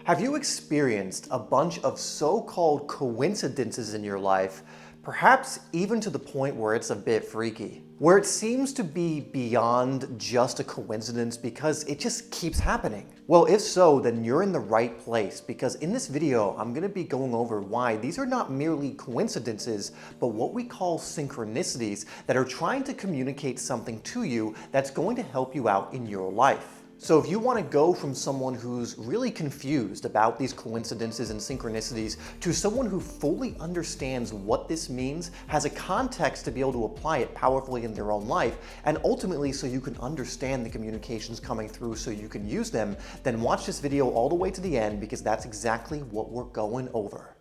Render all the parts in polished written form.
Have you experienced a bunch of so-called coincidences in your life, perhaps even to the point where it's a bit freaky? Where it seems to be beyond just a coincidence because it just keeps happening? Well, if so, then you're in the right place, because in this video, I'm going to be going over why these are not merely coincidences, but what we call synchronicities that are trying to communicate something to you that's going to help you out in your life. So if you want to go from someone who's really confused about these coincidences and synchronicities to someone who fully understands what this means, has a context to be able to apply it powerfully in their own life, and ultimately so you can understand the communications coming through so you can use them, then watch this video all the way to the end, because that's exactly what we're going over.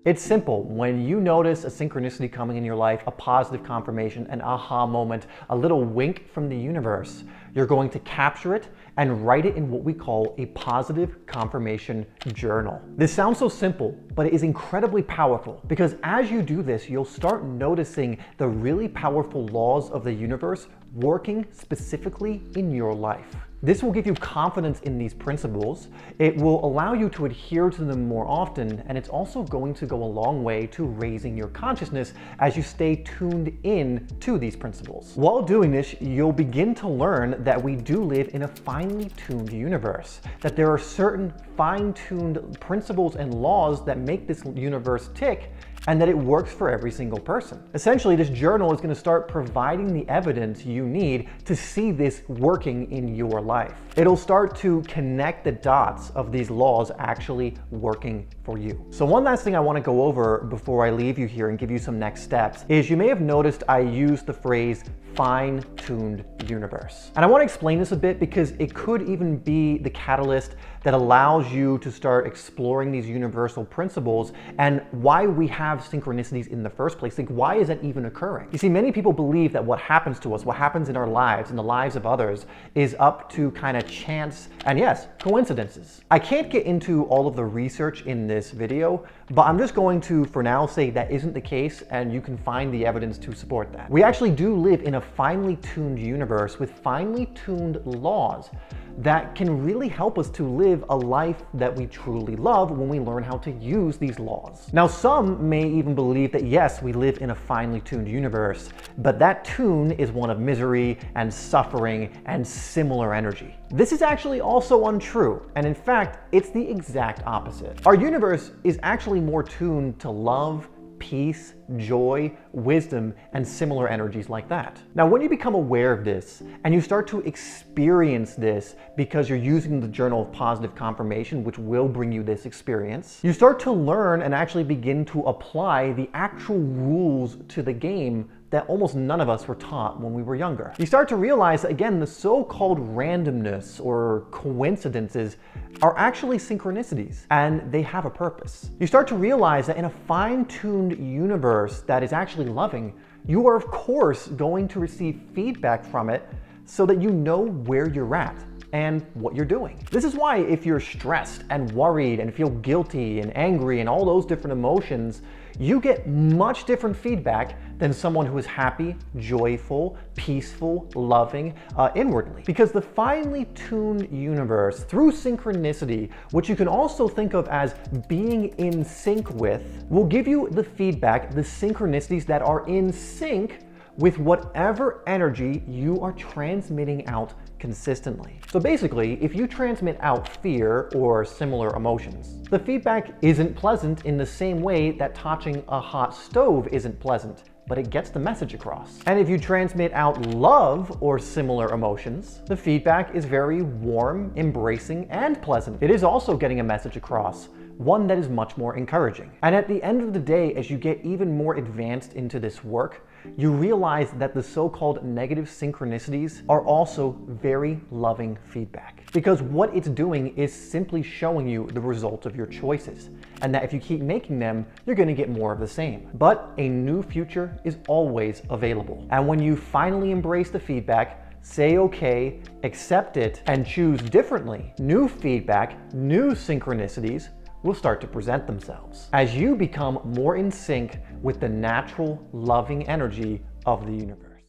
It's simple. When you notice a synchronicity coming in your life, a positive confirmation, an aha moment, a little wink from the universe, you're going to capture it and write it in what we call a positive confirmation journal. This sounds so simple, but it is incredibly powerful, because as you do this, you'll start noticing the really powerful laws of the universe working specifically in your life. This will give you confidence in these principles. It will allow you to adhere to them more often, and it's also going to go a long way to raising your consciousness as you stay tuned in to these principles. While doing this, you'll begin to learn that we do live in a finely tuned universe, that there are certain fine-tuned principles and laws that make this universe tick, and that it works for every single person. Essentially, this journal is going to start providing the evidence you need to see this working in your life. It'll start to connect the dots of these laws actually working for you. So one last thing I want to go over before I leave you here and give you some next steps is, you may have noticed I used the phrase fine-tuned universe. And I want to explain this a bit, because it could even be the catalyst that allows you to start exploring these universal principles and why we have synchronicities in the first place. Like, why is that even occurring? You see, many people believe that what happens to us, what happens in our lives, in the lives of others, is up to kind of chance and, yes, coincidences. I can't get into all of the research in this video, but I'm just going to, for now, say that isn't the case, and you can find the evidence to support that. We actually do live in a finely tuned universe with finely tuned laws that can really help us to live a life that we truly love when we learn how to use these laws. Now, some may even believe that yes, we live in a finely tuned universe, but that tune is one of misery and suffering and similar energy. This is actually also untrue, and in fact, it's the exact opposite. Our universe is actually more tuned to love, peace, joy, wisdom, and similar energies like that. Now, when you become aware of this and you start to experience this because you're using the journal of positive confirmation, which will bring you this experience, you start to learn and actually begin to apply the actual rules to the game that almost none of us were taught when we were younger. You start to realize that, again, the so-called randomness or coincidences are actually synchronicities, and they have a purpose. You start to realize that in a fine-tuned universe that is actually loving, you are of course going to receive feedback from it so that you know where you're at and what you're doing. This is why if you're stressed and worried and feel guilty and angry and all those different emotions, you get much different feedback than someone who is happy, joyful, peaceful, loving inwardly. Because the finely tuned universe, through synchronicity, which you can also think of as being in sync with, will give you the feedback, the synchronicities that are in sync with whatever energy you are transmitting out consistently. So basically, if you transmit out fear or similar emotions, the feedback isn't pleasant in the same way that touching a hot stove isn't pleasant, but it gets the message across. And if you transmit out love or similar emotions, the feedback is very warm, embracing, and pleasant. It is also getting a message across, one that is much more encouraging. And at the end of the day, as you get even more advanced into this work, you realize that the so-called negative synchronicities are also very loving feedback. Because what it's doing is simply showing you the result of your choices, and that if you keep making them, you're going to get more of the same. But a new future is always available. And when you finally embrace the feedback, say okay, accept it, and choose differently, new feedback, new synchronicities will start to present themselves as you become more in sync with the natural, loving energy of the universe.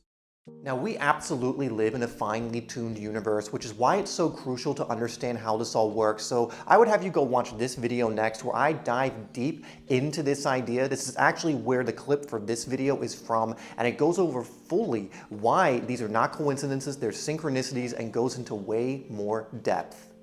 Now, we absolutely live in a finely tuned universe, which is why it's so crucial to understand how this all works. So I would have you go watch this video next where I dive deep into this idea. This is actually where the clip for this video is from, and it goes over fully why these are not coincidences, they're synchronicities, and goes into way more depth.